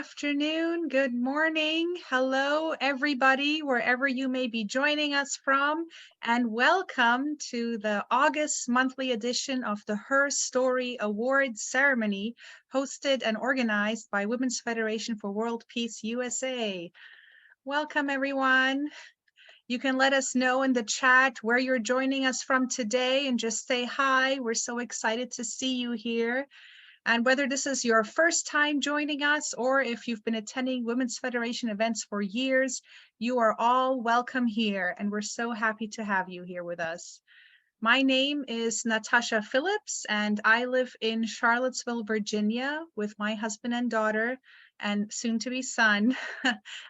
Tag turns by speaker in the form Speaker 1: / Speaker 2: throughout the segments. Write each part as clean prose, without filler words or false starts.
Speaker 1: afternoon, good morning. Hello, everybody, wherever you may be joining us from, and welcome to the August monthly edition of the HerStory Awards ceremony, hosted and organized by Women's Federation for World Peace USA. Welcome, everyone. You can let us know in the chat where you're joining us from today and just say hi. We're so excited to see you here. And whether this is your first time joining us or if you've been attending Women's Federation events for years, you are all welcome here, and we're so happy to have you here with us. My name is Natasha Phillips, and I live in Charlottesville, Virginia, with my husband and daughter, and soon-to-be son.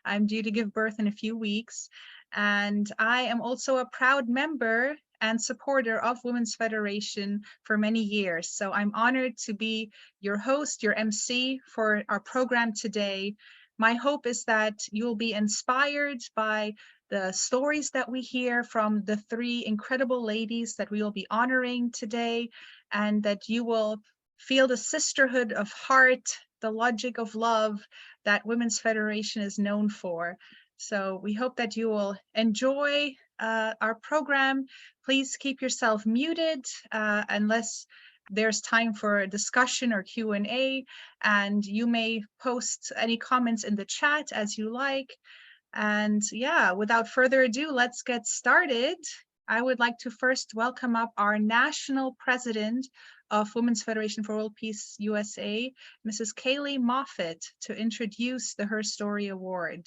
Speaker 1: I'm due to give birth in a few weeks. And I am also a proud member and supporter of Women's Federation for many years. So I'm honored to be your host, your MC for our program today. My hope is that you'll be inspired by the stories that we hear from the three incredible ladies that we will be honoring today, and that you will feel the sisterhood of heart, the logic of love that Women's Federation is known for. So we hope that you will enjoy our program. Please keep yourself muted unless there's time for a discussion or Q&A, and you may post any comments in the chat as you like. And yeah, without further ado, let's get started. I would like to first welcome up our national president of Women's Federation for World Peace USA, Mrs. Kaylee Moffitt, to introduce the HerStory Award.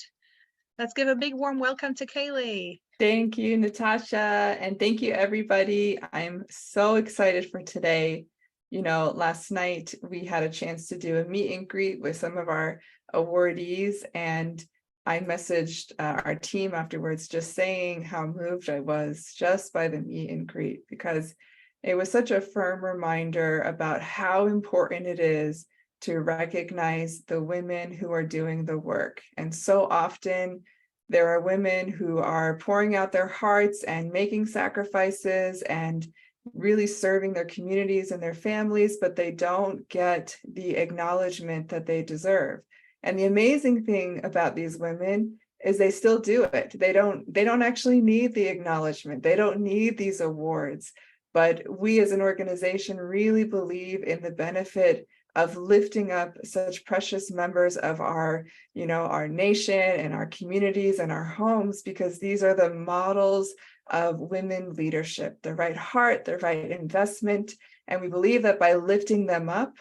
Speaker 1: Let's give a big warm welcome to Kaylee.
Speaker 2: Thank you, Natasha, and thank you, everybody. I'm so excited for today. You know, last night we had a chance to do a meet and greet with some of our awardees, and I messaged our team afterwards just saying how moved I was just by the meet and greet, because it was such a firm reminder about how important it is to recognize the women who are doing the work. And so often there are women who are pouring out their hearts and making sacrifices and really serving their communities and their families, but they don't get the acknowledgement that they deserve. And the amazing thing about these women is they still do it. They don't actually need the acknowledgement. They don't need these awards. But we as an organization really believe in the benefit of lifting up such precious members of our nation and our communities and our homes, because these are the models of women leadership, the right heart, the right investment. And we believe that by lifting them up,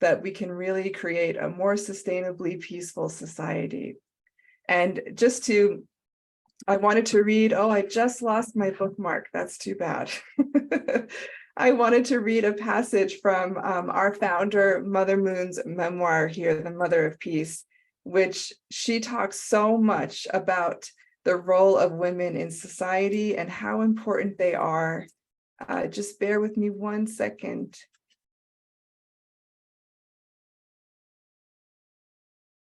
Speaker 2: that we can really create a more sustainably peaceful society. And I wanted to read, I just lost my bookmark. That's too bad. I wanted to read a passage from our founder, Mother Moon's memoir here, The Mother of Peace, which she talks so much about the role of women in society and how important they are. Just bear with me 1 second.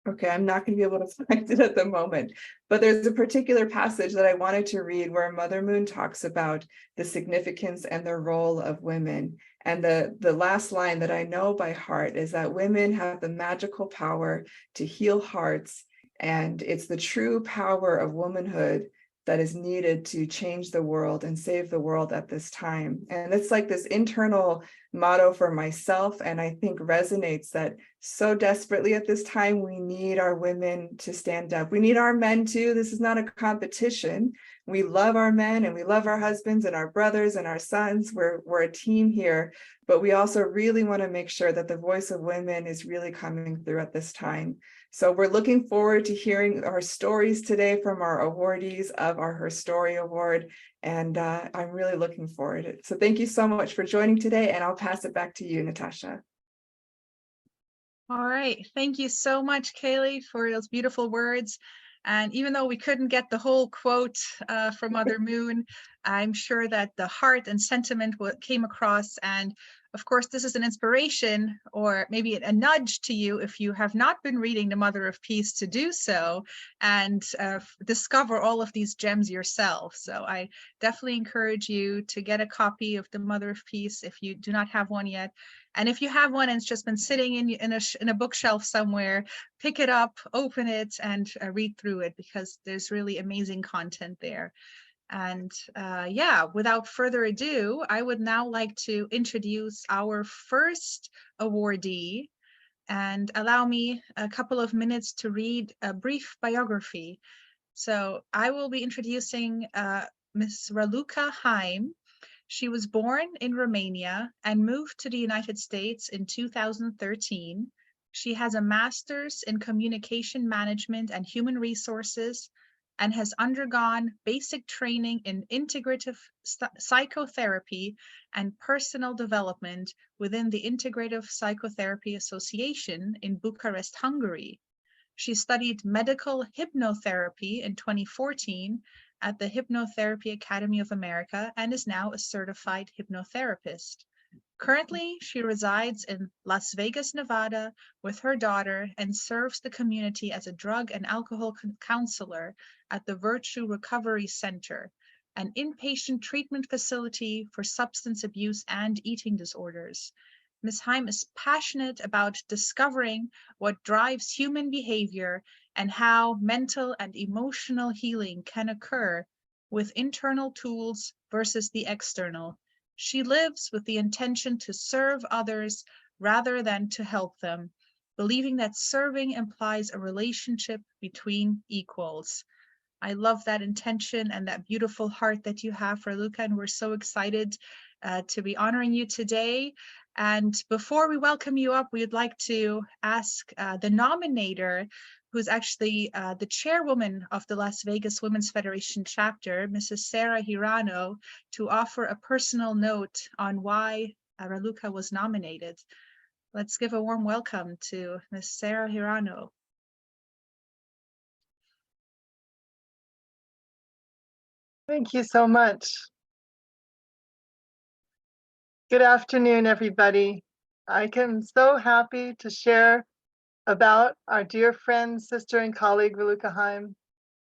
Speaker 2: Okay, I'm not going to be able to find it at the moment, but there's a particular passage that I wanted to read where Mother Moon talks about the significance and the role of women. And the last line that I know by heart is that women have the magical power to heal hearts, and it's the true power of womanhood that is needed to change the world and save the world at this time. And it's like this internal motto for myself, and I think resonates that so desperately at this time. We need our women to stand up. We need our men too. This is not a competition. We love our men and we love our husbands and our brothers and our sons. We're a team here, but we also really want to make sure that the voice of women is really coming through at this time. So we're looking forward to hearing our stories today from our awardees of our HerStory Award, and I'm really looking forward to it. So thank you so much for joining today, and I'll pass it back to you, Natasha.
Speaker 1: All right, thank you so much, Kaylee, for those beautiful words. And even though we couldn't get the whole quote from Mother Moon, I'm sure that the heart and sentiment came across. And of course, this is an inspiration or maybe a nudge to you if you have not been reading The Mother of Peace to do so and discover all of these gems yourself. So I definitely encourage you to get a copy of The Mother of Peace if you do not have one yet. And if you have one and it's just been sitting in a bookshelf somewhere, pick it up, open it, and read through it, because there's really amazing content there. And yeah, without further ado, I would now like to introduce our first awardee, and allow me a couple of minutes to read a brief biography. So I will be introducing Ms. Raluca Haim. She was born in Romania and moved to the United States in 2013. She has a master's in communication management and human resources and has undergone basic training in integrative psychotherapy and personal development within the Integrative Psychotherapy Association in Bucharest, Hungary. She studied medical hypnotherapy in 2014 at the Hypnotherapy Academy of America and is now a certified hypnotherapist. Currently, she resides in Las Vegas, Nevada with her daughter and serves the community as a drug and alcohol counselor at the Virtue Recovery Center, an inpatient treatment facility for substance abuse and eating disorders. Ms. Haim is passionate about discovering what drives human behavior and how mental and emotional healing can occur with internal tools versus the external. She lives with the intention to serve others rather than to help them, believing that serving implies a relationship between equals. I love that intention and that beautiful heart that you have for Luca, and we're so excited to be honoring you today. And before we welcome you up, we'd like to ask the nominator, who's actually the chairwoman of the Las Vegas Women's Federation chapter, Mrs. Sarah Hirano, to offer a personal note on why Raluca was nominated. Let's give a warm welcome to Ms. Sarah Hirano.
Speaker 3: Thank you so much. Good afternoon, everybody. I am so happy to share about our dear friend, sister, and colleague, Raluca Haim.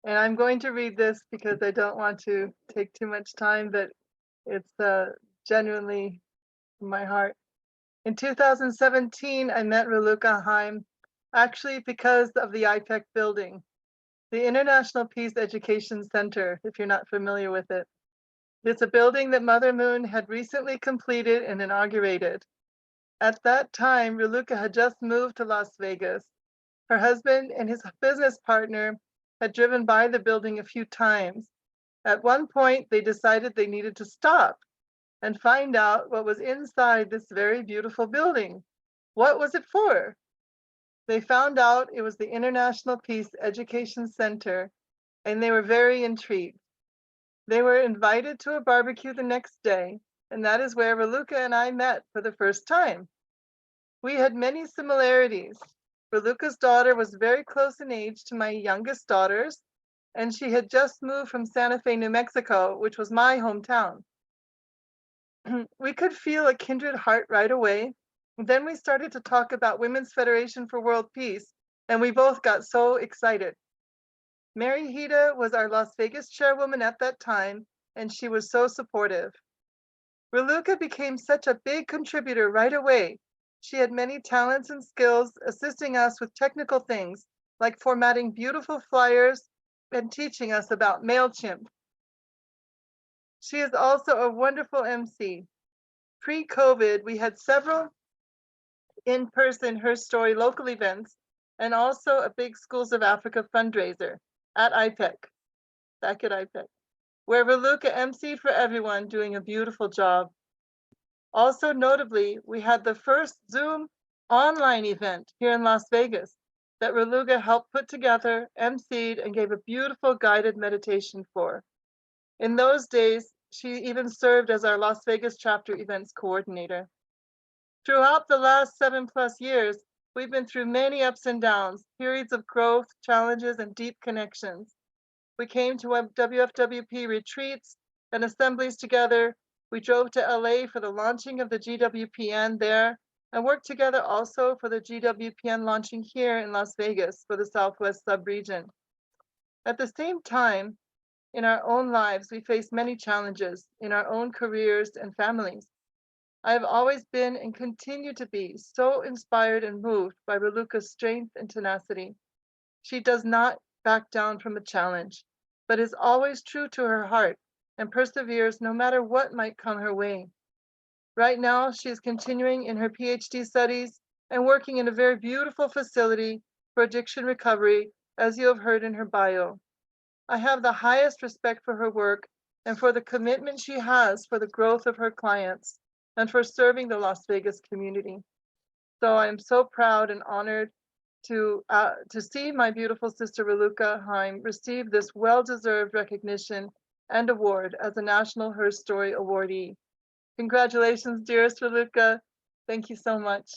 Speaker 3: And I'm going to read this because I don't want to take too much time, but it's genuinely from my heart. In 2017, I met Raluca Haim actually because of the IPEC building, the International Peace Education Center, if you're not familiar with it. It's a building that Mother Moon had recently completed and inaugurated. At that time, Raluca had just moved to Las Vegas. Her husband and his business partner had driven by the building a few times. At one point, they decided they needed to stop and find out what was inside this very beautiful building. What was it for? They found out it was the International Peace Education Center, and they were very intrigued. They were invited to a barbecue the next day, and that is where Raluca and I met for the first time. We had many similarities. Raluca's daughter was very close in age to my youngest daughters, and she had just moved from Santa Fe, New Mexico, which was my hometown. We could feel a kindred heart right away. Then we started to talk about Women's Federation for World Peace, and we both got so excited. Mary Hida was our Las Vegas chairwoman at that time, and she was so supportive. Raluca became such a big contributor right away. She had many talents and skills, assisting us with technical things like formatting beautiful flyers and teaching us about MailChimp. She is also a wonderful MC. Pre-COVID, we had several in-person HerStory local events and also a big Schools of Africa fundraiser at IPEC, back at IPEC, where Raluca emceed for everyone, doing a beautiful job. Also notably, we had the first Zoom online event here in Las Vegas that Raluca helped put together, emceed, and gave a beautiful guided meditation for. In those days, she even served as our Las Vegas chapter events coordinator. Throughout the last 7+ years, we've been through many ups and downs, periods of growth, challenges, and deep connections. We came to WFWP retreats, and assemblies together. We drove to LA for the launching of the GWPN there and worked together also for the GWPN launching here in Las Vegas for the Southwest subregion. At the same time, in our own lives, we face many challenges in our own careers and families. I have always been and continue to be so inspired and moved by Raluca's strength and tenacity. She does not back down from a challenge, but is always true to her heart and perseveres no matter what might come her way. Right now, she is continuing in her PhD studies and working in a very beautiful facility for addiction recovery, as you have heard in her bio. I have the highest respect for her work and for the commitment she has for the growth of her clients and for serving the Las Vegas community. So I am so proud and honored to see my beautiful sister Raluca Haim receive this well-deserved recognition and award as a National HerStory awardee. Congratulations, dearest Raluca. Thank you so much.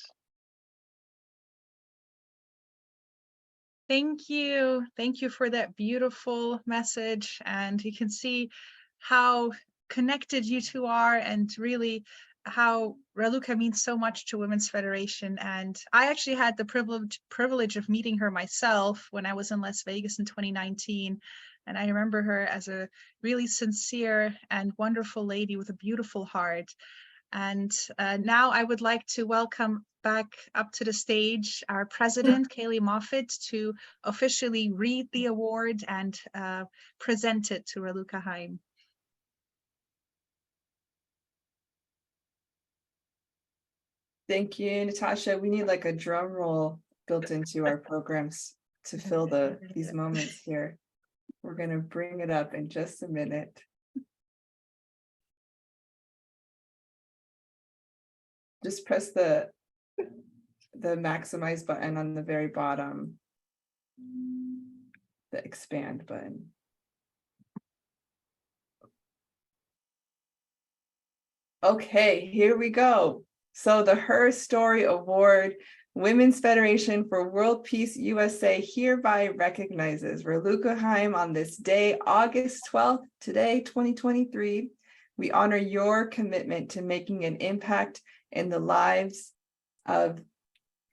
Speaker 1: Thank you. Thank you for that beautiful message. And you can see how connected you two are and really how Raluca means so much to Women's Federation. And I actually had the privilege of meeting her myself when I was in Las Vegas in 2019. And I remember her as a really sincere and wonderful lady with a beautiful heart. And now I would like to welcome back up to the stage our president, Kaylee Moffitt, to officially read the award and present it to Raluca Haim.
Speaker 2: Thank you, Natasha. We need like a drum roll built into our programs to fill these moments here. We're going to bring it up in just a minute. Just press the maximize button on the very bottom, the expand button. Okay, here we go. So the HerStory Award, Women's Federation for World Peace USA hereby recognizes Raluca Haim on this day, August 12th, today, 2023. We honor your commitment to making an impact in the lives of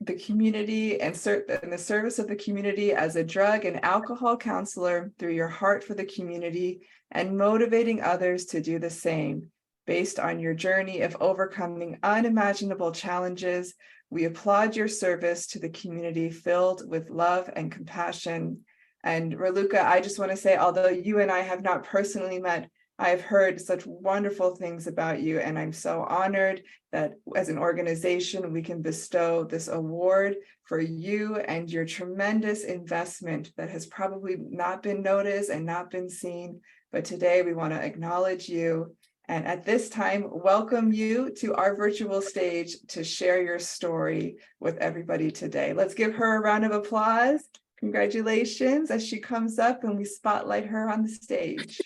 Speaker 2: the community and in the service of the community as a drug and alcohol counselor through your heart for the community and motivating others to do the same. Based on your journey of overcoming unimaginable challenges, we applaud your service to the community filled with love and compassion. And Raluca, I just want to say, although you and I have not personally met, I've heard such wonderful things about you, and I'm so honored that as an organization, we can bestow this award for you and your tremendous investment that has probably not been noticed and not been seen. But today we want to acknowledge you. And at this time, welcome you to our virtual stage to share your story with everybody today. Let's give her a round of applause. Congratulations as she comes up and we spotlight her on the stage.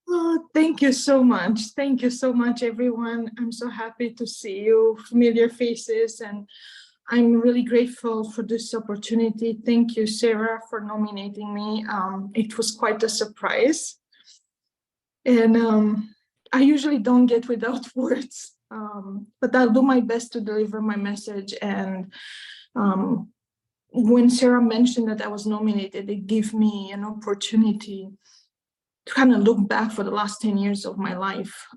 Speaker 4: Oh, thank you so much. Thank you so much, everyone. I'm so happy to see you, familiar faces, and I'm really grateful for this opportunity. Thank you, Sarah, for nominating me. It was quite a surprise. And I usually don't get without words, but I'll do my best to deliver my message. And when Sarah mentioned that I was nominated, it gave me an opportunity to kind of look back for the last 10 years of my life.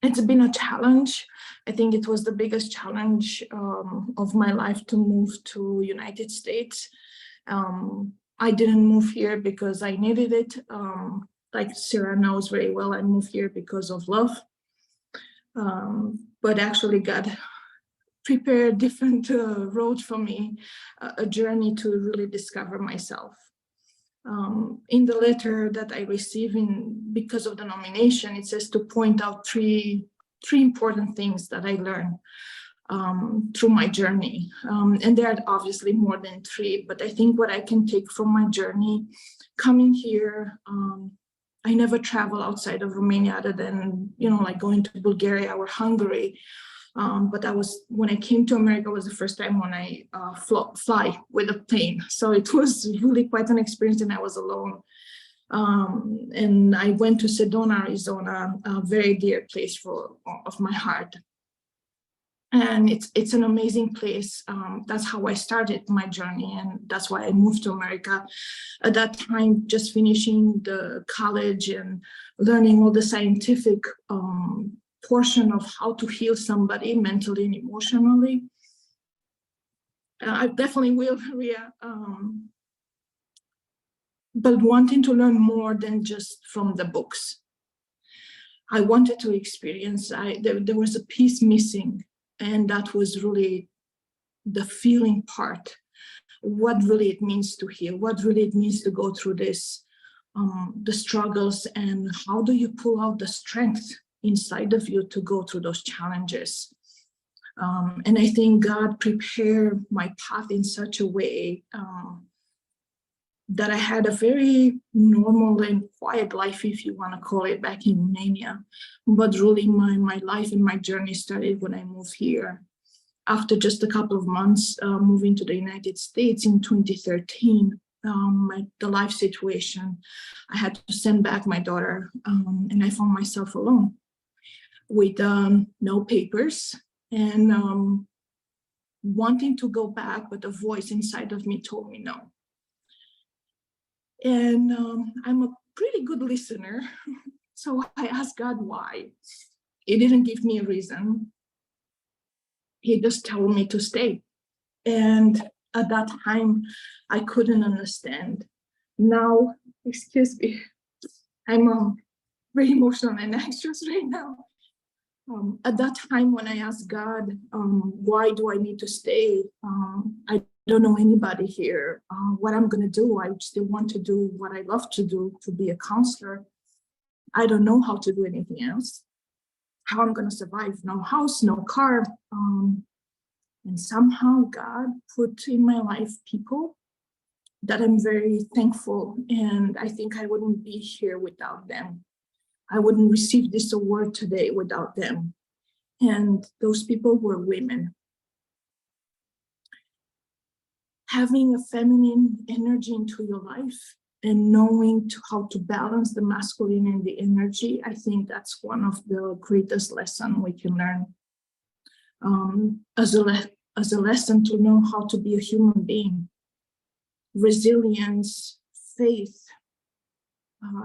Speaker 4: It's been a challenge. I think it was the biggest challenge of my life to move to United States. I didn't move here because I needed it. Like Sarah knows very well, I moved here because of love. But actually God prepared a different road for me, a journey to really discover myself. In the letter that I received because of the nomination, it says to point out three important things that I learned through my journey. And there are obviously more than three, but I think what I can take from my journey coming here, I never travel outside of Romania other than, like going to Bulgaria or Hungary. But when I came to America, was the first time when I fly with a plane. So it was really quite an experience, and I was alone. And I went to Sedona, Arizona, a very dear place of my heart. And it's an amazing place. That's how I started my journey, and that's why I moved to America. At that time, just finishing the college and learning all the scientific portion of how to heal somebody mentally and emotionally. I definitely will, Ria. But wanting to learn more than just from the books. I wanted to experience, there was a piece missing, and that was really the feeling part. What really it means to heal, what really it means to go through this, the struggles, and how do you pull out the strength inside of you to go through those challenges. And I think God prepared my path in such a way that I had a very normal and quiet life, if you want to call it, back in Romania. But really my life and my journey started when I moved here. After just a couple of months moving to the United States in 2013, the life situation, I had to send back my daughter, and I found myself alone with no papers, and wanting to go back, but a voice inside of me told me no. And I'm a pretty good listener, so I asked God why. He didn't give me a reason. He just told me to stay. And at that time, I couldn't understand. Now, excuse me, I'm very emotional and anxious right now. At that time, when I asked God, why do I need to stay? I don't know anybody here. What I'm going to do, I still want to do what I love to do, to be a counselor. I don't know how to do anything else. How I'm going to survive? No house, no car. And somehow God put in my life people that I'm very thankful. And I think I wouldn't be here without them. I wouldn't receive this award today without them. And those people were women. Having a feminine energy into your life and knowing how to balance the masculine and the energy, I think that's one of the greatest lessons we can learn. As a lesson to know how to be a human being. Resilience, faith,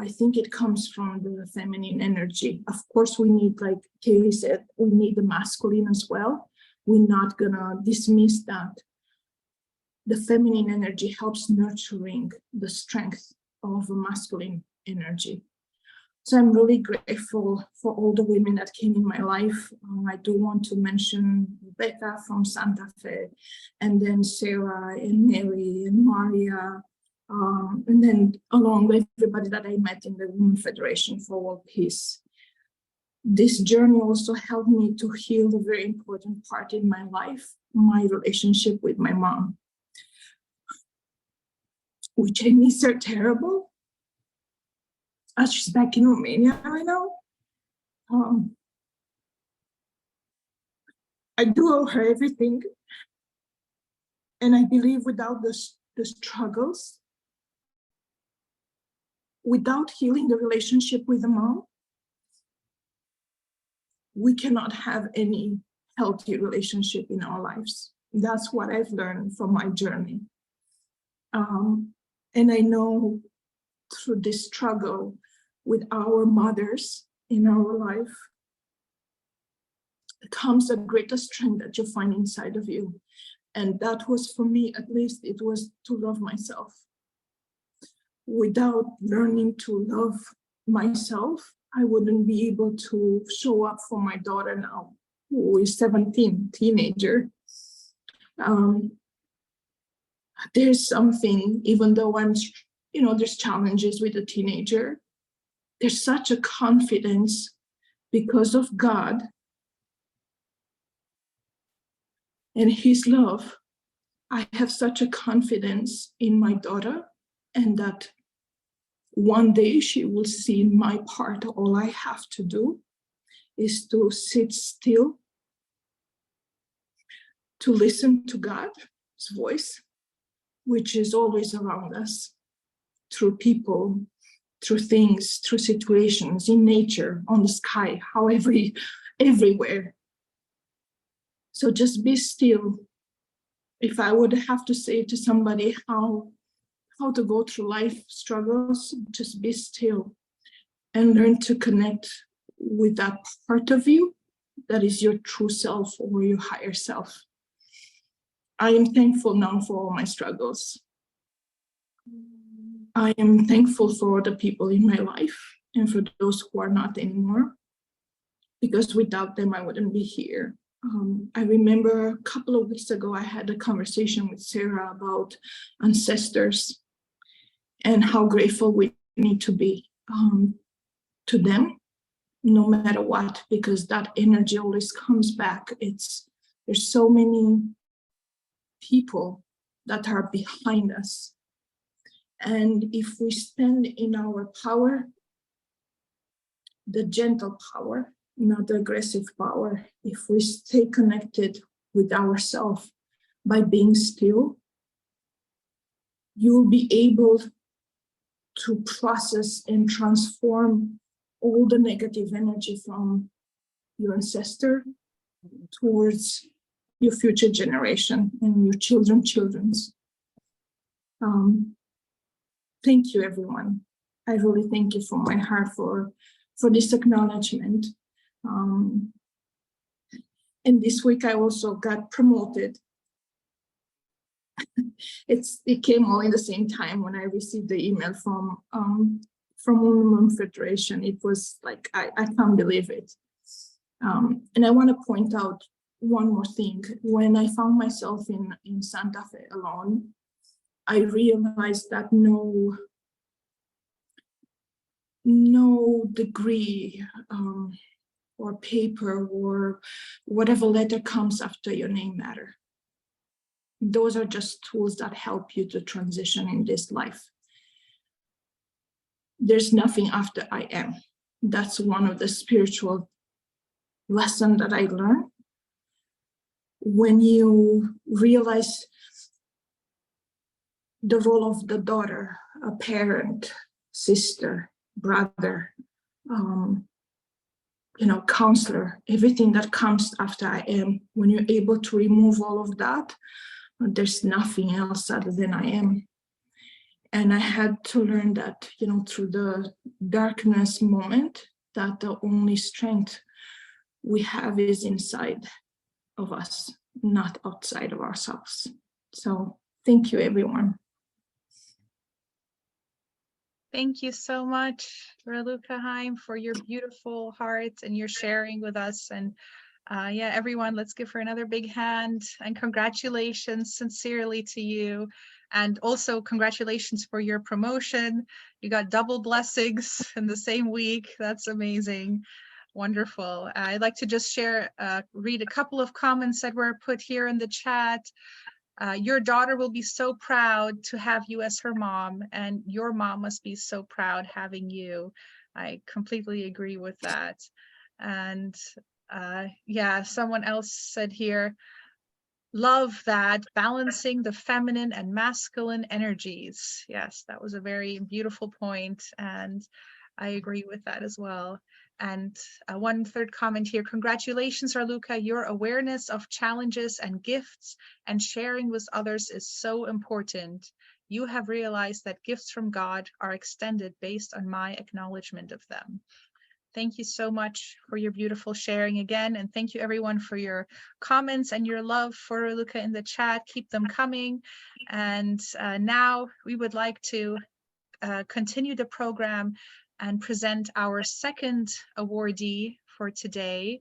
Speaker 4: I think it comes from the feminine energy. Of course, we need, like Kaylee said, we need the masculine as well. We're not gonna dismiss that. The feminine energy helps nurturing the strength of a masculine energy. So I'm really grateful for all the women that came in my life. I do want to mention Rebecca from Santa Fe, and then Sarah and Mary and Maria, and then along with everybody that I met in the Women Federation for World Peace. This journey also helped me to heal a very important part in my life, my relationship with my mom, which I miss her terrible. She's back in Romania right now. I do owe her everything. And I believe without the struggles, without healing the relationship with the mom, we cannot have any healthy relationship in our lives. That's what I've learned from my journey. And I know through this struggle with our mothers in our life comes a greater strength that you find inside of you. And that was, for me, at least, it was to love myself. Without learning to love myself, I wouldn't be able to show up for my daughter now, who is 17, teenager. There's something, even though there's challenges with a teenager, there's such a confidence because of God and His love. I have such a confidence in my daughter, and that one day she will see in my part. All I have to do is to sit still, to listen to God's voice, which is always around us, through people, through things, through situations, in nature, on the sky, everywhere. So just be still. If I would have to say to somebody how to go through life struggles, just be still and learn to connect with that part of you that is your true self or your higher self. I am thankful now for all my struggles. I am thankful for the people in my life and for those who are not anymore, because without them, I wouldn't be here. I remember a couple of weeks ago, I had a conversation with Sarah about ancestors and how grateful we need to be to them, no matter what, because that energy always comes back. There's so many people that are behind us. And if we stand in our power, the gentle power, not the aggressive power, if we stay connected with ourselves by being still, you'll be able to process and transform all the negative energy from your ancestor towards your future generation and your children's. Thank you, everyone. I really thank you from my heart for this acknowledgement. And this week I also got promoted. It came all in the same time when I received the email from Women Federation. It was like, I can't believe it. And I want to point out one more thing. When I found myself in Santa Fe alone, I realized that no degree or paper or whatever letter comes after your name matter. Those are just tools that help you to transition in this life. There's nothing after I am. That's one of the spiritual lessons that I learned. When you realize the role of the daughter, a parent, sister, brother, counselor, everything that comes after I am, when you're able to remove all of that, there's nothing else other than I am. And I had to learn that, through the darkness moment, that the only strength we have is inside of us, not outside of ourselves. So thank you, everyone.
Speaker 1: Thank you so much, Raluca Heim, for your beautiful heart and your sharing with us. And yeah, everyone, let's give her another big hand, and congratulations sincerely to you. And also congratulations for your promotion. You got double blessings in the same week. That's amazing. Wonderful. I'd like to just read a couple of comments that were put here in the chat. Your daughter will be so proud to have you as her mom, and your mom must be so proud having you. I completely agree with that. And yeah, someone else said here, love that, balancing the feminine and masculine energies. Yes, that was a very beautiful point, and I agree with that as well. And one third comment here, congratulations, Raluca. Your awareness of challenges and gifts and sharing with others is so important. You have realized that gifts from God are extended based on my acknowledgement of them. Thank you so much for your beautiful sharing again. And thank you everyone for your comments and your love for Raluca in the chat. Keep them coming. And now we would like to continue the program and present our second awardee for today.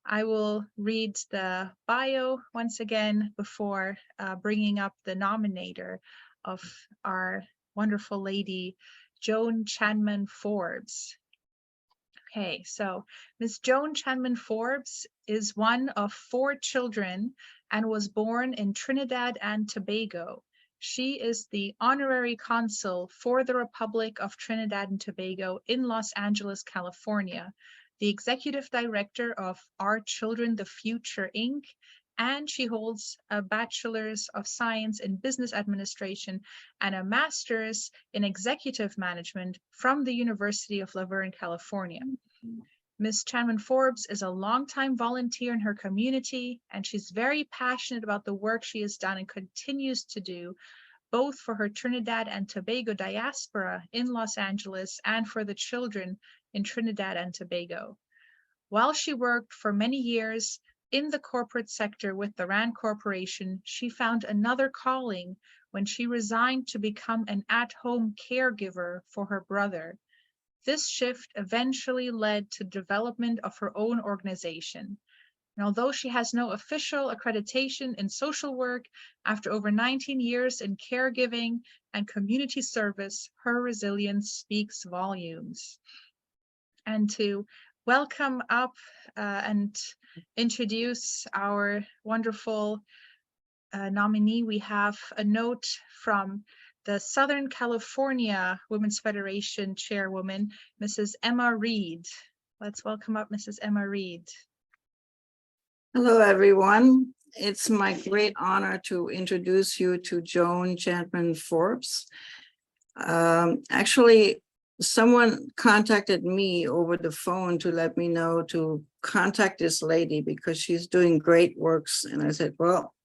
Speaker 1: I will read the bio once again before bringing up the nominator of our wonderful lady, Joan Chanman Forbes. Okay, so Ms. Joan Chanman Forbes is one of 4 children and was born in Trinidad and Tobago. She is the honorary consul for the Republic of Trinidad and Tobago in Los Angeles, California, the executive director of Our Children the Future, Inc., and she holds a Bachelor's of Science in Business Administration and a Master's in Executive Management from the University of Laverne, California. Ms. Chanman Forbes is a longtime volunteer in her community, and she's very passionate about the work she has done and continues to do, both for her Trinidad and Tobago diaspora in Los Angeles and for the children in Trinidad and Tobago. While she worked for many years in the corporate sector with the RAND Corporation, she found another calling when she resigned to become an at-home caregiver for her brother. This shift eventually led to development of her own organization. And although she has no official accreditation in social work, after over 19 years in caregiving and community service, her resilience speaks volumes. And to welcome up and introduce our wonderful nominee, we have a note from the Southern California Women's Federation Chairwoman, Mrs. Emma Reed. Let's welcome up Mrs. Emma Reed.
Speaker 5: Hello, everyone. It's my great honor to introduce you to Joan Chapman Forbes. Actually, someone contacted me over the phone to let me know to contact this lady because she's doing great works. And I said, well,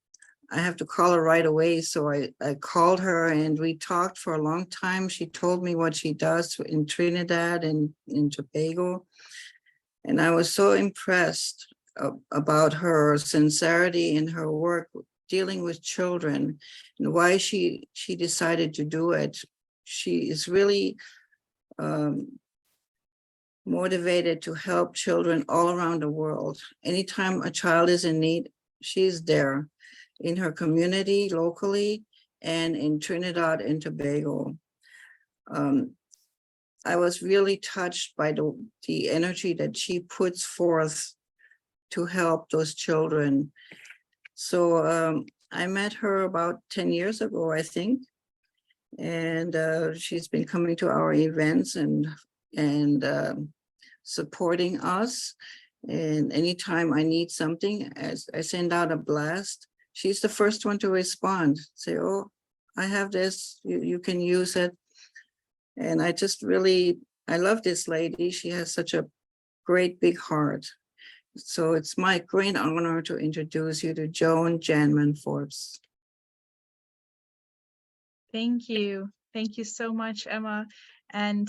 Speaker 5: I have to call her right away. So I called her and we talked for a long time. She told me what she does in Trinidad and in Tobago. And I was so impressed about her sincerity in her work dealing with children and why she decided to do it. She is really motivated to help children all around the world. Anytime a child is in need, she's there in her community locally and in Trinidad and Tobago. I was really touched by the energy that she puts forth to help those children. So I met her about 10 years ago, I think. And she's been coming to our events and supporting us. And anytime I need something, as I send out a blast, she's the first one to respond, say, oh, I have this, you can use it. And I just really, I love this lady. She has such a great big heart. So it's my great honor to introduce you to Joan Janman Forbes.
Speaker 1: Thank you. Thank you so much, Emma. And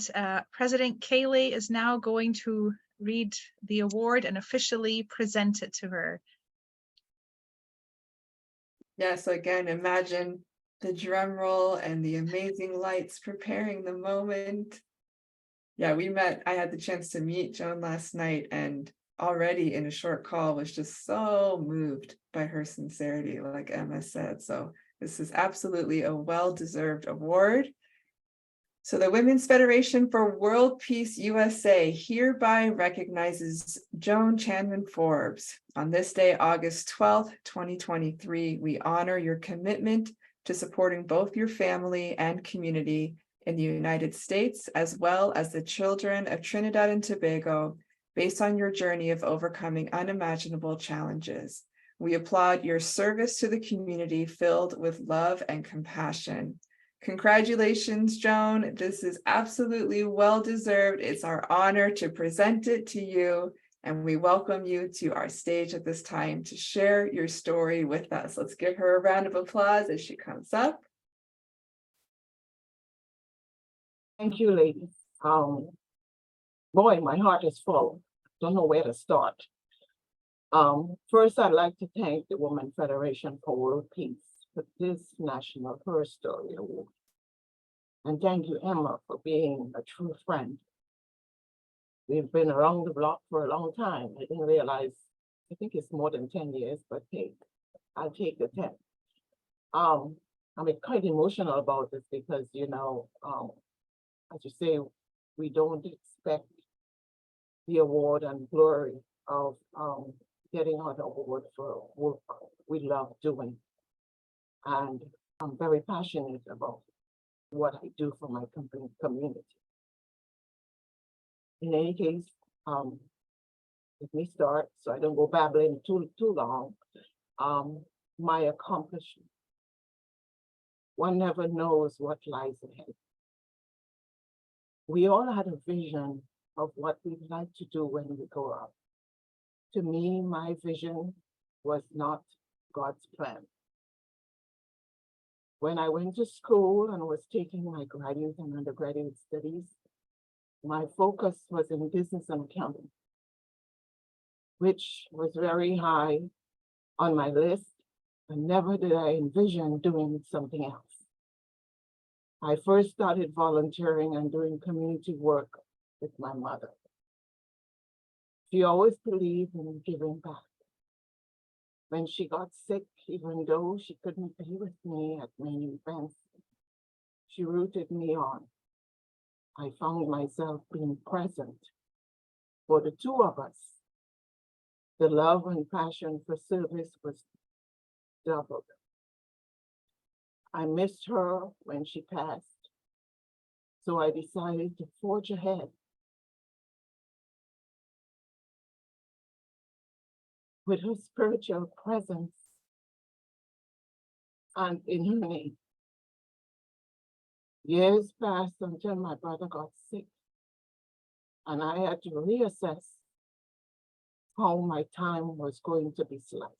Speaker 1: President Kayleigh is now going to read the award and officially present it to her.
Speaker 2: Yeah, so again, imagine the drum roll and the amazing lights preparing the moment. Yeah, I had the chance to meet Joan last night and already in a short call was just so moved by her sincerity, like Emma said. So this is absolutely a well-deserved award. So the Women's Federation for World Peace USA hereby recognizes Joan Chanman Forbes. On this day, August 12th, 2023, we honor your commitment to supporting both your family and community in the United States, as well as the children of Trinidad and Tobago, based on your journey of overcoming unimaginable challenges. We applaud your service to the community filled with love and compassion. Congratulations, Joan. This is absolutely well-deserved. It's our honor to present it to you, and we welcome you to our stage at this time to share your story with us. Let's give her a round of applause as she comes up.
Speaker 6: Thank you, ladies. Boy, my heart is full. Don't know where to start. First, I'd like to thank the Women's Federation for World Peace for this National HerStory Award. And thank you, Emma, for being a true friend. We've been around the block for a long time. I didn't realize, I think it's more than 10 years, but hey, I'll take the 10. I'm quite emotional about this because, as you say, we don't expect the award and glory of getting an award for work we love doing. And I'm very passionate about what I do for my community. In any case, let me start so I don't go babbling too long. my accomplishment. One never knows what lies ahead. We all had a vision of what we'd like to do when we grow up. To me, my vision was not God's plan. When I went to school and was taking my graduate and undergraduate studies, my focus was in business and accounting, which was very high on my list, and never did I envision doing something else. I first started volunteering and doing community work with my mother. She always believed in giving back. When she got sick, even though she couldn't be with me at many events, she rooted me on. I found myself being present for the two of us. The love and passion for service was doubled. I missed her when she passed, so I decided to forge ahead. With her spiritual presence and in her name. Years passed until my brother got sick, and I had to reassess how my time was going to be sliced.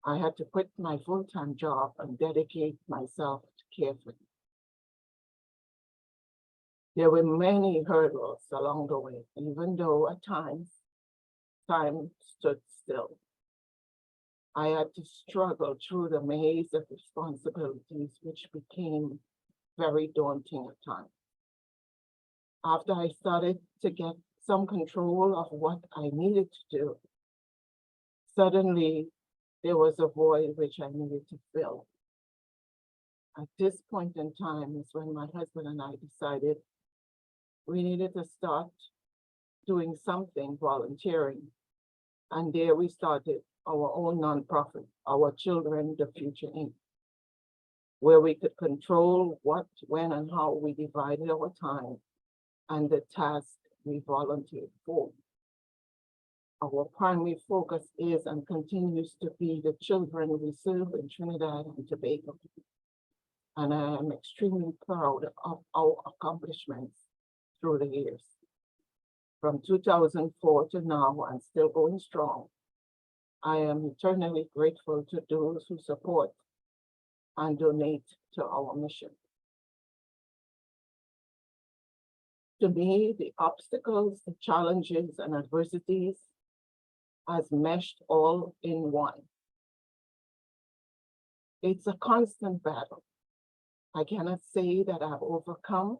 Speaker 6: I had to quit my full-time job and dedicate myself to care for him. There were many hurdles along the way, even though at times time stood still. I had to struggle through the maze of responsibilities, which became very daunting at times. After I started to get some control of what I needed to do, suddenly there was a void which I needed to fill. At this point in time is when my husband and I decided we needed to start doing something, volunteering. And there we started our own nonprofit, Our Children, the Future Inc., where we could control what, when, and how we divided our time and the task we volunteered for. Our primary focus is and continues to be the children we serve in Trinidad and Tobago. And I am extremely proud of our accomplishments through the years. From 2004 to now, and still going strong, I am eternally grateful to those who support and donate to our mission. To me, the obstacles, the challenges, and adversities has meshed all in one. It's a constant battle. I cannot say that I've overcome,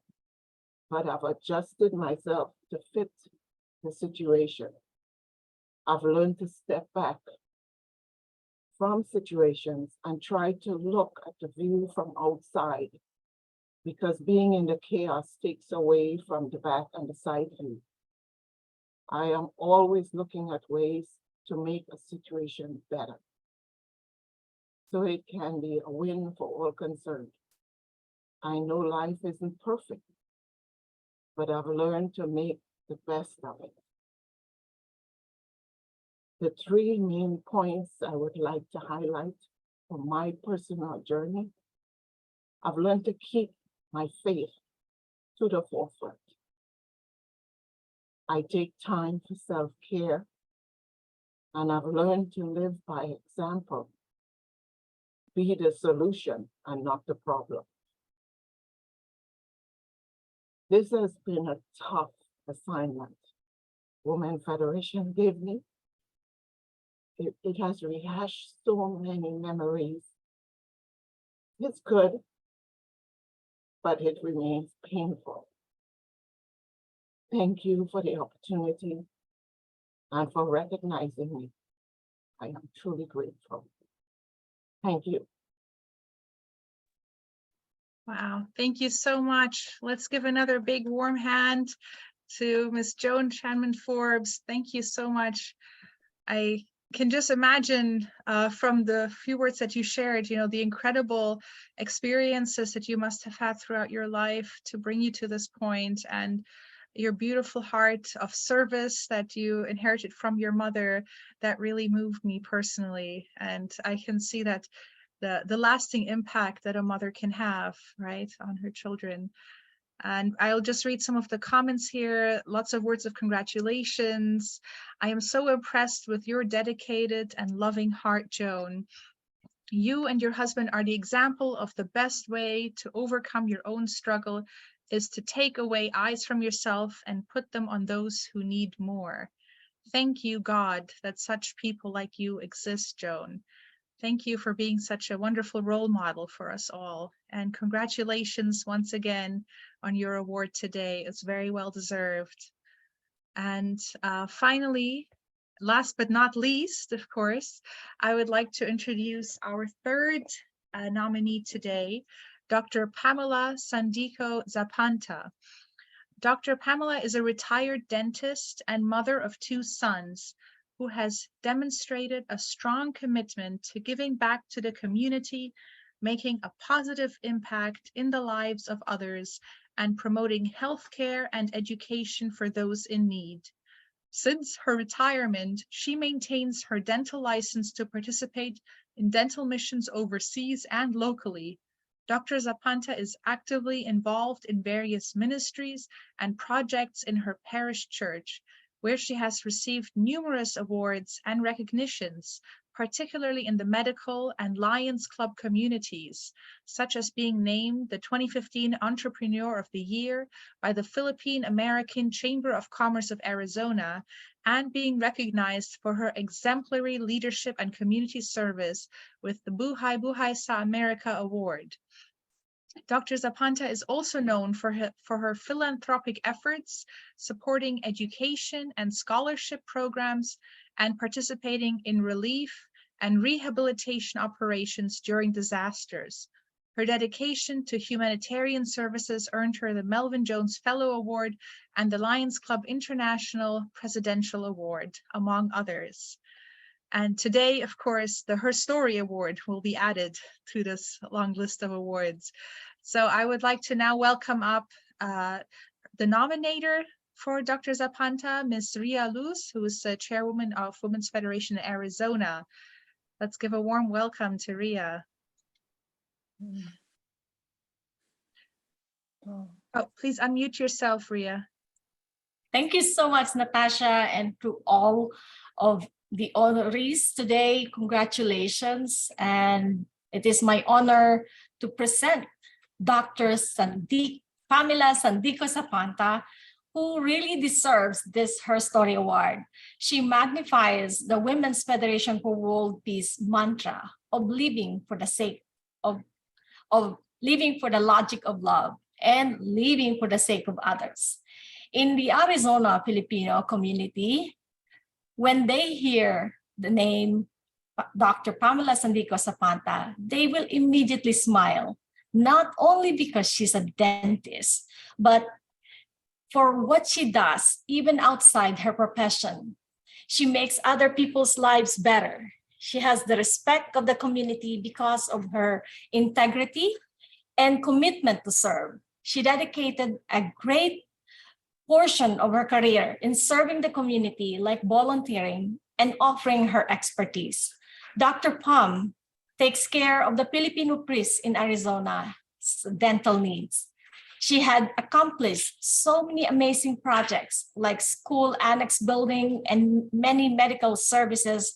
Speaker 6: but I've adjusted myself to fit the situation. I've learned to step back from situations and try to look at the view from outside, because being in the chaos takes away from the back and the side view. I am always looking at ways to make a situation better, so it can be a win for all concerned. I know life isn't perfect, but I've learned to make the best of it. The three main points I would like to highlight from my personal journey: I've learned to keep my faith to the forefront. I take time for self-care, and I've learned to live by example, be the solution and not the problem. This has been a tough assignment Women Federation gave me. It has rehashed so many memories. It's good, but it remains painful. Thank you for the opportunity and for recognizing me. I am truly grateful. Thank you.
Speaker 1: Wow, thank you so much. Let's give another big warm hand to Ms. Joan Chanman Forbes. Thank you so much. I can just imagine from the few words that you shared, you know, the incredible experiences that you must have had throughout your life to bring you to this point. And your beautiful heart of service that you inherited from your mother, that really moved me personally. And I can see that the lasting impact that a mother can have, right, on her children. And I'll just read some of the comments here. Lots of words of congratulations. I am so impressed with your dedicated and loving heart, Joan. You and your husband are the example of the best way to overcome your own struggle is to take away eyes from yourself and put them on those who need more. Thank you, God, that such people like you exist, Joan. Thank you for being such a wonderful role model for us all. And congratulations once again on your award today. It's very well deserved. And finally, last but not least, of course, I would like to introduce our third nominee today, Dr. Pamela Sandico Zapanta. Dr. Pamela is a retired dentist and mother of 2 sons who has demonstrated a strong commitment to giving back to the community, making a positive impact in the lives of others, and promoting healthcare and education for those in need. Since her retirement, she maintains her dental license to participate in dental missions overseas and locally. Dr. Zapanta is actively involved in various ministries and projects in her parish church, where she has received numerous awards and recognitions, particularly in the medical and Lions Club communities, such as being named the 2015 Entrepreneur of the Year by the Philippine American Chamber of Commerce of Arizona, and being recognized for her exemplary leadership and community service with the Buhay Buhay sa America Award. Dr. Zapanta is also known for her philanthropic efforts, supporting education and scholarship programs, and participating in relief and rehabilitation operations during disasters. Her dedication to humanitarian services earned her the Melvin Jones Fellow Award and the Lions Club International Presidential Award, among others. And today, of course, the HerStory Award will be added to this long list of awards. So I would like to now welcome up the nominator for Dr. Zapanta, Ms. Ria Luz, who is the chairwoman of Women's Federation in Arizona. Let's give a warm welcome to Ria. Oh, please unmute yourself, Ria.
Speaker 7: Thank you so much, Natasha, and to all of the honorees today. Congratulations. And it is my honor to present Dr. Pamela Sandico Zapanta, who really deserves this HerStory Award. She magnifies the Women's Federation for World Peace mantra of living for the sake of living for the logic of love and living for the sake of others. In the Arizona Filipino community, when they hear the name Dr. Pamela Sandico Zapanta, they will immediately smile, not only because she's a dentist, but for what she does, even outside her profession. She makes other people's lives better. She has the respect of the community because of her integrity and commitment to serve. She dedicated a great portion of her career in serving the community, like volunteering and offering her expertise. Dr. Pam takes care of the Filipino priests in Arizona's dental needs. She had accomplished so many amazing projects like school annex building and many medical services,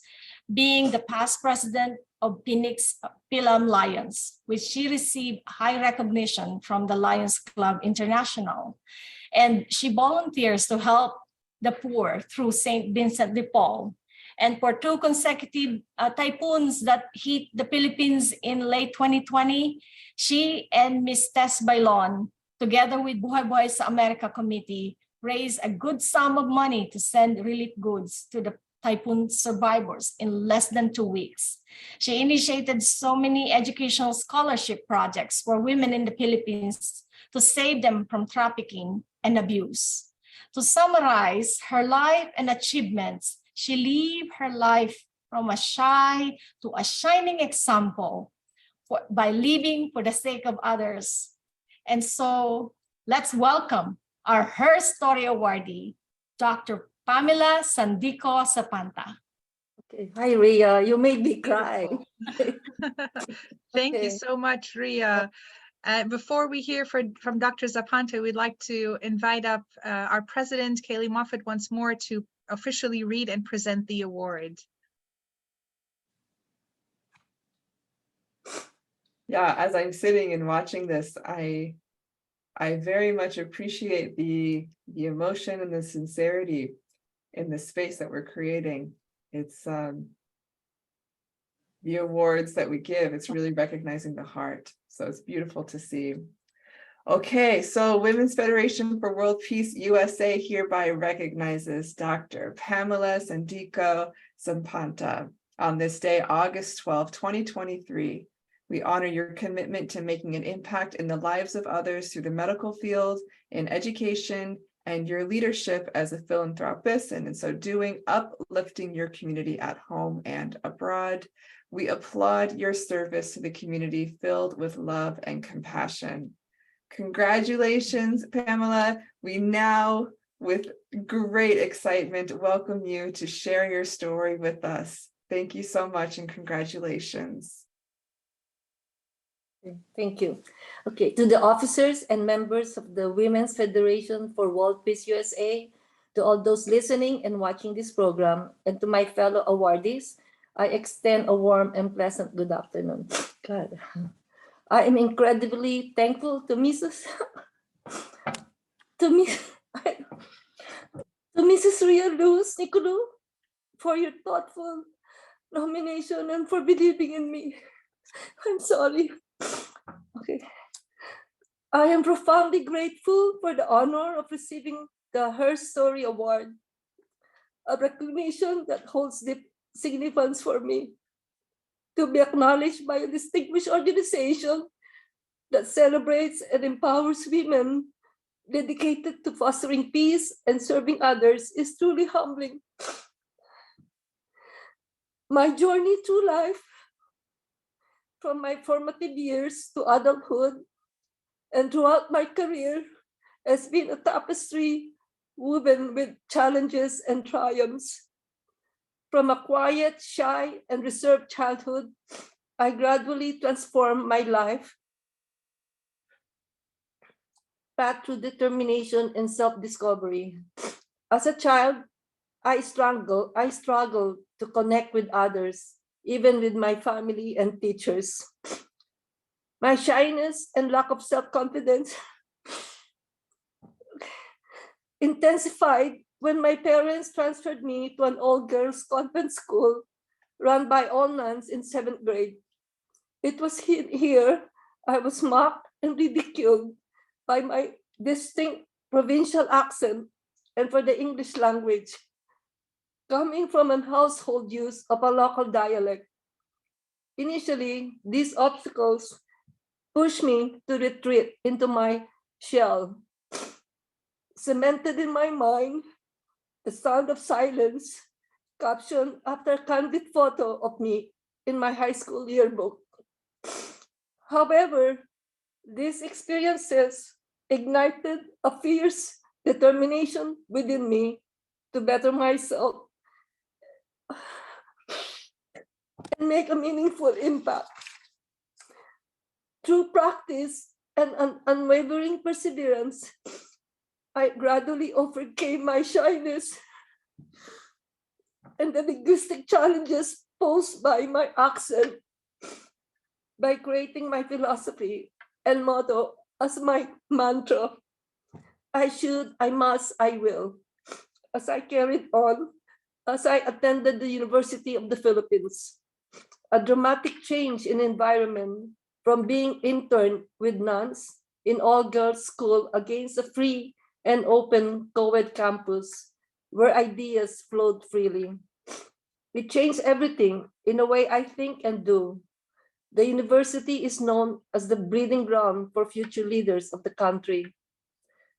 Speaker 7: being the past president of Phoenix Pilum Lions, which she received high recognition from the Lions Club International. And she volunteers to help the poor through St. Vincent de Paul. And for 2 consecutive typhoons that hit the Philippines in late 2020, she and Ms. Tess Bailon, together with Buhay Buhay sa America Committee, raised a good sum of money to send relief goods to the typhoon survivors in less than 2 weeks. She initiated so many educational scholarship projects for women in the Philippines to save them from trafficking and abuse. To summarize her life and achievements, she lived her life from a shy to a shining example by living for the sake of others. And so let's welcome our Her Story awardee, Dr. Pamela Sandico Sapanta.
Speaker 8: Okay. Hi, Rhea. You made me cry.
Speaker 1: Thank you
Speaker 8: Okay.
Speaker 1: so much, Ria. Before we hear from Dr. Zapanta, we'd like to invite up our president, Kaylee Moffat, once more to officially read and present the award.
Speaker 2: Yeah, as I'm sitting and watching this, I very much appreciate the emotion and the sincerity in the space that we're creating. It's the awards that we give, it's really recognizing the heart. So it's beautiful to see. Okay, so Women's Federation for World Peace USA hereby recognizes Dr. Pamela Sandico Zapanta on this day, August 12, 2023. We honor your commitment to making an impact in the lives of others through the medical field, in education, and your leadership as a philanthropist, and in so doing, uplifting your community at home and abroad. We applaud your service to the community filled with love and compassion. Congratulations, Pamela. We now, with great excitement, welcome you to share your story with us. Thank you so much and congratulations.
Speaker 8: Thank you. Okay, to the officers and members of the Women's Federation for World Peace USA, to all those listening and watching this program, and to my fellow awardees, I extend a warm and pleasant good afternoon. God. I am incredibly thankful to Mrs. to Mrs. Ria Luz Nicolu for your thoughtful nomination and for believing in me. I'm sorry. Okay. I am profoundly grateful for the honor of receiving the HerStory Award, a recognition that holds deep significance for me. To be acknowledged by a distinguished organization that celebrates and empowers women dedicated to fostering peace and serving others is truly humbling. My journey through life, from my formative years to adulthood and throughout my career, has been a tapestry woven with challenges and triumphs. From a quiet, shy, and reserved childhood, I gradually transformed my life path through determination and self-discovery. As a child, I struggled to connect with others, even with my family and teachers. My shyness and lack of self-confidence intensified when my parents transferred me to an all-girls convent school run by all nuns in 7th grade. It was here I was mocked and ridiculed by my distinct provincial accent and for the English language, coming from a household use of a local dialect. Initially, these obstacles pushed me to retreat into my shell. Cemented in my mind, the sound of silence, captioned after a candid photo of me in my high school yearbook. However, these experiences ignited a fierce determination within me to better myself and make a meaningful impact. Through practice and an unwavering perseverance, I gradually overcame my shyness and the linguistic challenges posed by my accent by creating my philosophy and motto as my mantra. I should, I must, I will. As I carried on, as I attended the University of the Philippines, a dramatic change in environment from being interned with nuns in all-girls school against a free and open co-ed campus where ideas flowed freely. It changed everything in a way I think and do. The university is known as the breeding ground for future leaders of the country.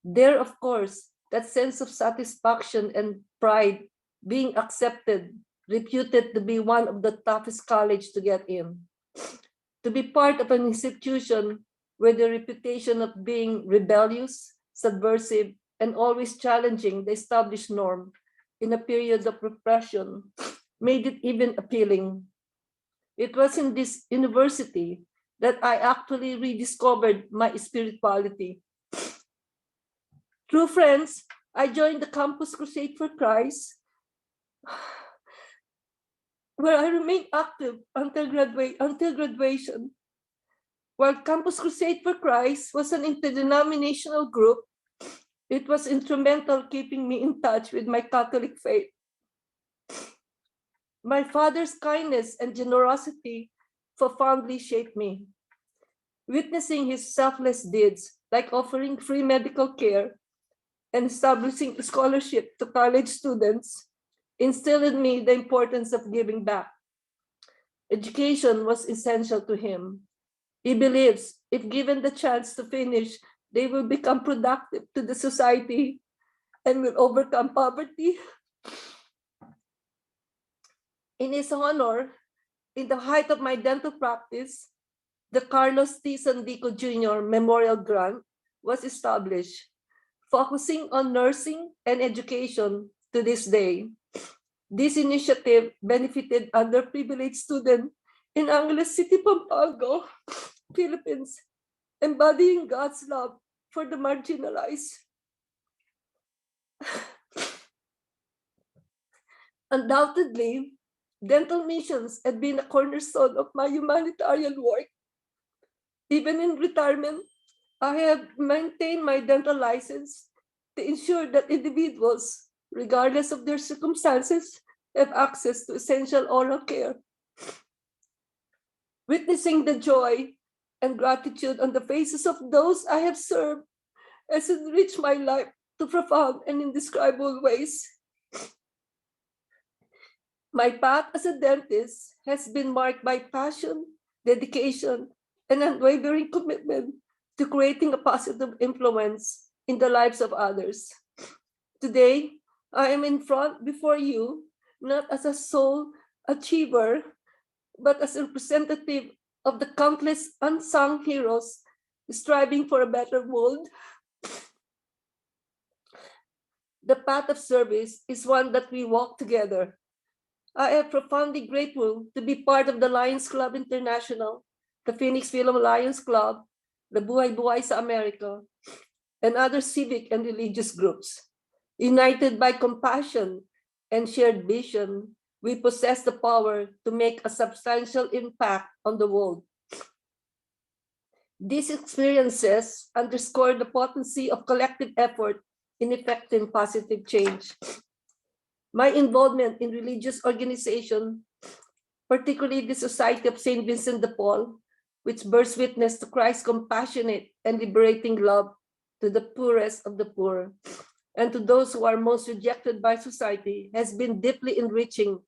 Speaker 8: There, of course, that sense of satisfaction and pride being accepted, reputed to be one of the toughest college to get in. To be part of an institution with the reputation of being rebellious, subversive, and always challenging the established norm in a period of repression made it even appealing. It was in this university that I actually rediscovered my spirituality. Through friends, I joined the Campus Crusade for Christ, where I remained active until graduation. While Campus Crusade for Christ was an interdenominational group, it was instrumental keeping me in touch with my Catholic faith. My father's kindness and generosity profoundly shaped me. Witnessing his selfless deeds, like offering free medical care and establishing scholarship to college students, instilled in me the importance of giving back. Education was essential to him. He believes if given the chance to finish, they will become productive to the society and will overcome poverty. In his honor, in the height of my dental practice, the Carlos T. Sandico Jr. Memorial Grant was established, focusing on nursing and education to this day. This initiative benefited underprivileged students in Angeles City, Pampanga, Philippines, embodying God's love for the marginalized. Undoubtedly, dental missions have been a cornerstone of my humanitarian work. Even in retirement, I have maintained my dental license to ensure that individuals, regardless of their circumstances, have access to essential oral care. Witnessing the joy and gratitude on the faces of those I have served has enriched my life to profound and indescribable ways. My path as a dentist has been marked by passion, dedication, and unwavering commitment to creating a positive influence in the lives of others. Today, I am in front before you, not as a sole achiever, but as a representative of the countless unsung heroes striving for a better world. The path of service is one that we walk together. I am profoundly grateful to be part of the Lions Club International, the Phoenix Film Lions Club, the Buhay Buhay sa America, and other civic and religious groups. United by compassion and shared vision, we possess the power to make a substantial impact on the world. These experiences underscore the potency of collective effort in effecting positive change. My involvement in religious organization, particularly the Society of St. Vincent de Paul, which bears witness to Christ's compassionate and liberating love to the poorest of the poor and to those who are most rejected by society, has been deeply enriching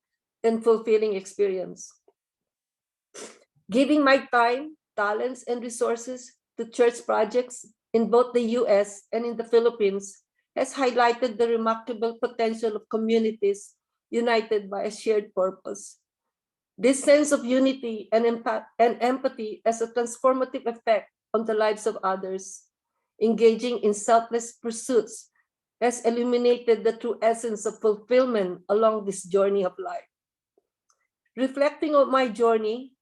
Speaker 8: and fulfilling experience. Giving my time, talents, and resources to church projects in both the US and in the Philippines has highlighted the remarkable potential of communities united by a shared purpose. This sense of unity and empathy has a transformative effect on the lives of others. Engaging in selfless pursuits has illuminated the true essence of fulfillment along this journey of life. Reflecting on my journey,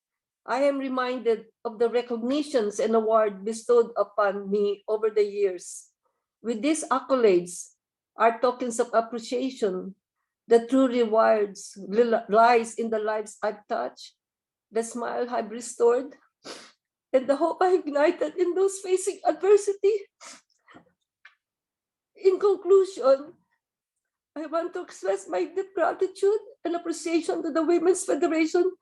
Speaker 8: I am reminded of the recognitions and awards bestowed upon me over the years. With these accolades are tokens of appreciation. The true rewards lies in the lives I've touched, the smile I've restored, and the hope I ignited in those facing adversity. In conclusion, I want to express my deep gratitude and appreciation to the Women's Federation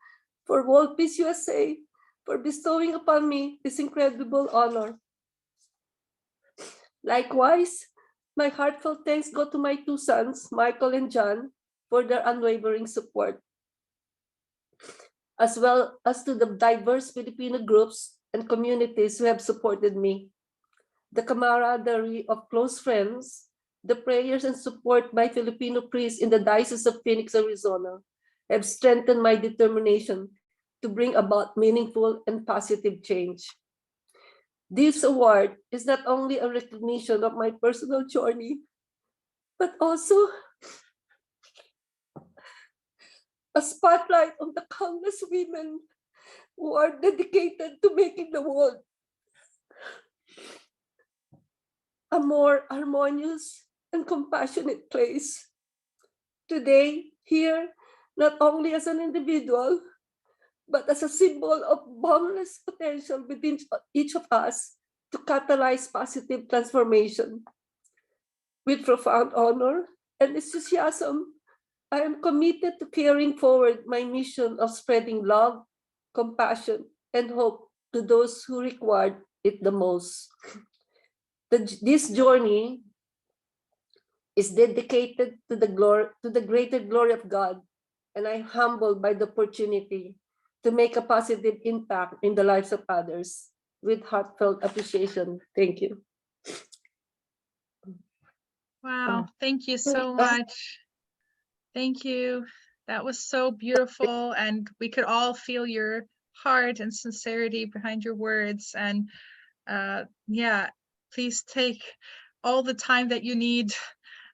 Speaker 8: for World Peace USA for bestowing upon me this incredible honor. Likewise, my heartfelt thanks go to my two sons, Michael and John, for their unwavering support, as well as to the diverse Filipino groups and communities who have supported me. The camaraderie of close friends, the prayers and support by Filipino priests in the Diocese of Phoenix, Arizona, have strengthened my determination to bring about meaningful and positive change. This award is not only a recognition of my personal journey, but also a spotlight on the countless women who are dedicated to making the world a more harmonious and compassionate place. Today, here, not only as an individual, but as a symbol of boundless potential within each of us to catalyze positive transformation. With profound honor and enthusiasm, I am committed to carrying forward my mission of spreading love, compassion, and hope to those who require it the most. This journey is dedicated to the greater glory of God, and I'm humbled by the opportunity to make a positive impact in the lives of others. With heartfelt appreciation, thank you.
Speaker 1: Wow, thank you so much. Thank you. That was so beautiful, and we could all feel your heart and sincerity behind your words. And yeah, please take all the time that you need.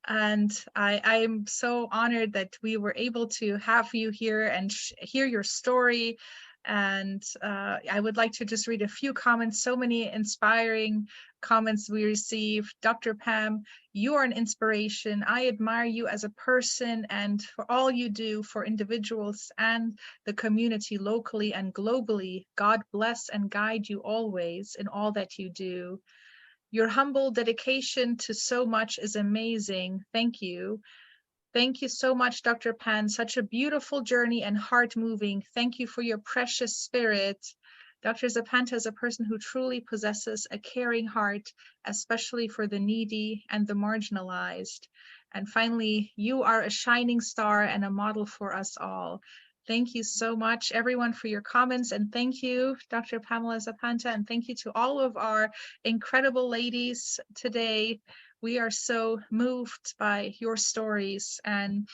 Speaker 1: And I'm so honored that we were able to have you here and hear your story. And I would like to just read a few comments. So many inspiring comments we received. Dr. Pam, you are an inspiration. I admire you as a person and for all you do for individuals and the community locally and globally. God bless and guide you always in all that you do. Your humble dedication to so much is amazing. Thank you. Thank you so much, Dr. Pan. Such a beautiful journey and heart-moving. Thank you for your precious spirit. Dr. Zapanta is a person who truly possesses a caring heart, especially for the needy and the marginalized. And finally, you are a shining star and a model for us all. Thank you so much, everyone, for your comments. And thank you, Dr. Pamela Zapanta, and thank you to all of our incredible ladies today. We are so moved by your stories, and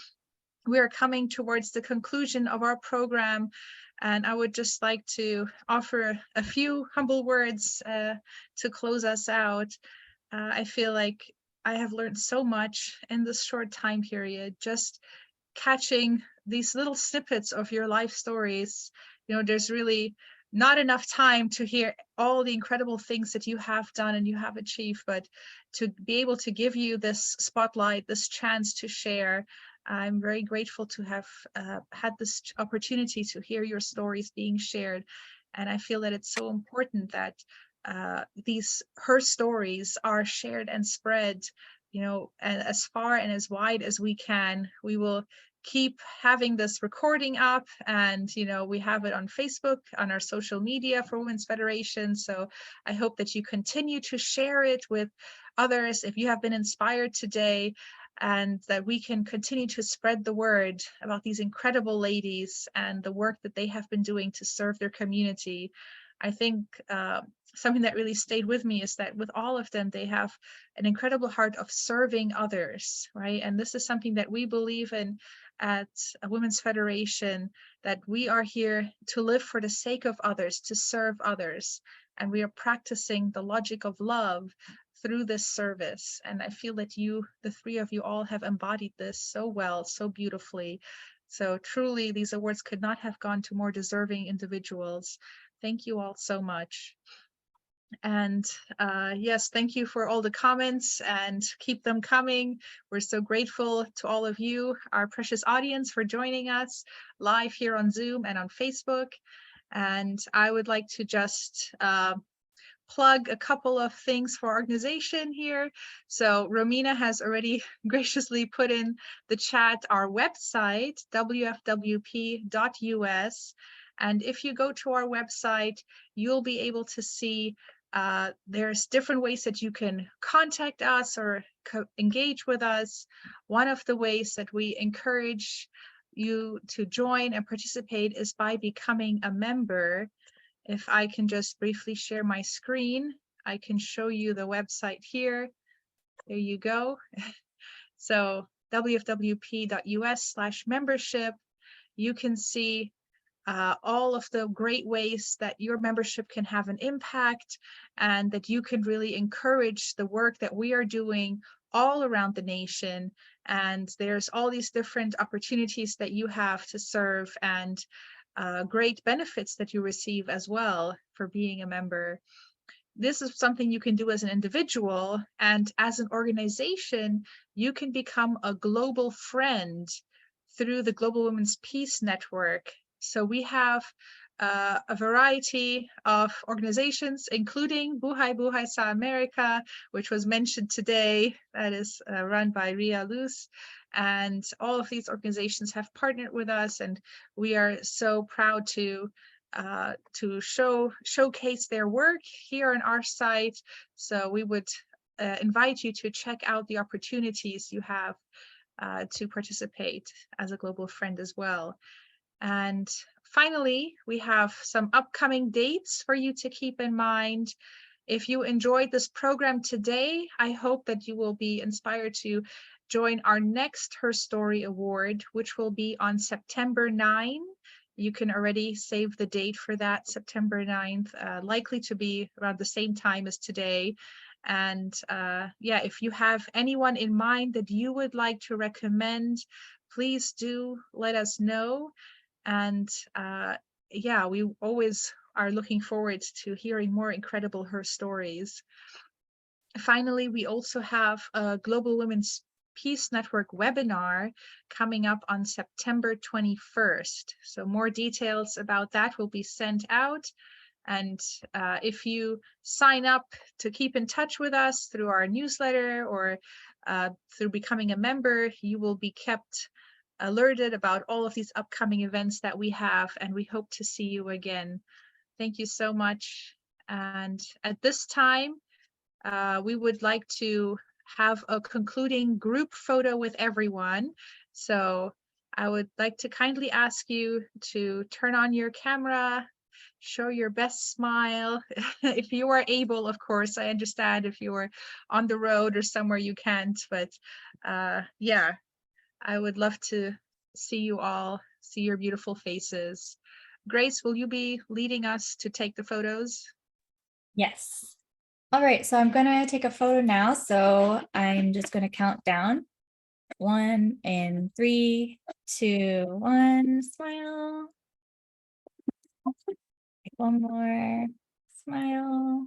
Speaker 1: we are coming towards the conclusion of our program. And I would just like to offer a few humble words to close us out. I feel like I have learned so much in this short time period, just catching these little snippets of your life stories. You know, there's really not enough time to hear all the incredible things that you have done and you have achieved, but to be able to give you this spotlight, this chance to share, I'm very grateful to have had this opportunity to hear your stories being shared. And I feel that it's so important that these her stories are shared and spread, you know, as far and as wide as we can. We will keep having this recording up, and you know, we have it on Facebook, on our social media for Women's Federation. So I hope that you continue to share it with others if you have been inspired today, and that we can continue to spread the word about these incredible ladies and the work that they have been doing to serve their community. I think something that really stayed with me is that with all of them, they have an incredible heart of serving others, right? And this is something that we believe in at a Women's Federation, that we are here to live for the sake of others, to serve others. And we are practicing the logic of love through this service. And I feel that you, the three of you, all have embodied this so well, so beautifully. So truly, these awards could not have gone to more deserving individuals. Thank you all so much. And yes, thank you for all the comments, and keep them coming. We're so grateful to all of you, our precious audience, for joining us live here on Zoom and on Facebook. And I would like to just plug a couple of things for our organization here. So Romina has already graciously put in the chat our website, wfwp.us. And if you go to our website, you'll be able to see there's different ways that you can contact us or engage with us. One of the ways that we encourage you to join and participate is by becoming a member. If I can just briefly share my screen, I can show you the website here. There you go. So wfwp.us/membership. You can see all of the great ways that your membership can have an impact, and that you can really encourage the work that we are doing all around the nation. And there's all these different opportunities that you have to serve, and great benefits that you receive as well for being a member. This is something you can do as an individual, and as an organization, you can become a global friend through the Global Women's Peace Network. So we have a variety of organizations, including Buhay Buhay sa America, which was mentioned today, that is run by Ria Luz. And all of these organizations have partnered with us, and we are so proud to showcase their work here on our site. So we would invite you to check out the opportunities you have to participate as a global friend as well. And finally, we have some upcoming dates for you to keep in mind. If you enjoyed this program today, I hope that you will be inspired to join our next HerStory Award, which will be on September 9. You can already save the date for that, September 9th, likely to be around the same time as today. And yeah, if you have anyone in mind that you would like to recommend, please do let us know. And yeah, we always are looking forward to hearing more incredible HerStories. Finally, we also have a Global Women's Peace Network webinar coming up on September 21st. So more details about that will be sent out. And if you sign up to keep in touch with us through our newsletter or through becoming a member, you will be kept alerted about all of these upcoming events that we have, and we hope to see you again. Thank you so much. And at this time, we would like to have a concluding group photo with everyone. So I would like to kindly ask you to turn on your camera, show your best smile. If you are able, of course. I understand if you're on the road or somewhere you can't, but yeah, I would love to see you all, see your beautiful faces. Grace, will you be leading us to take the photos?
Speaker 9: Yes. All right, so I'm gonna take a photo now. So I'm just gonna count down. 1 and 3, 2, 1, smile. One more, smile.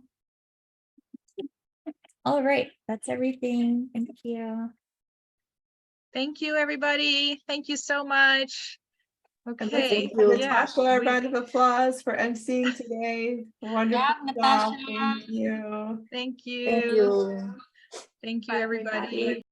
Speaker 9: All right, that's everything. Thank you.
Speaker 1: Thank you, everybody. Thank you so much.
Speaker 2: And let's
Speaker 1: Okay.
Speaker 2: give
Speaker 1: Yeah,
Speaker 2: Natasha a round of applause for emceeing today. Wonderful
Speaker 7: Yeah,
Speaker 2: job.
Speaker 7: Natasha.
Speaker 2: Thank you.
Speaker 1: thank
Speaker 8: Thank
Speaker 1: you.
Speaker 8: you.
Speaker 1: Thank you,
Speaker 8: Bye,
Speaker 1: everybody.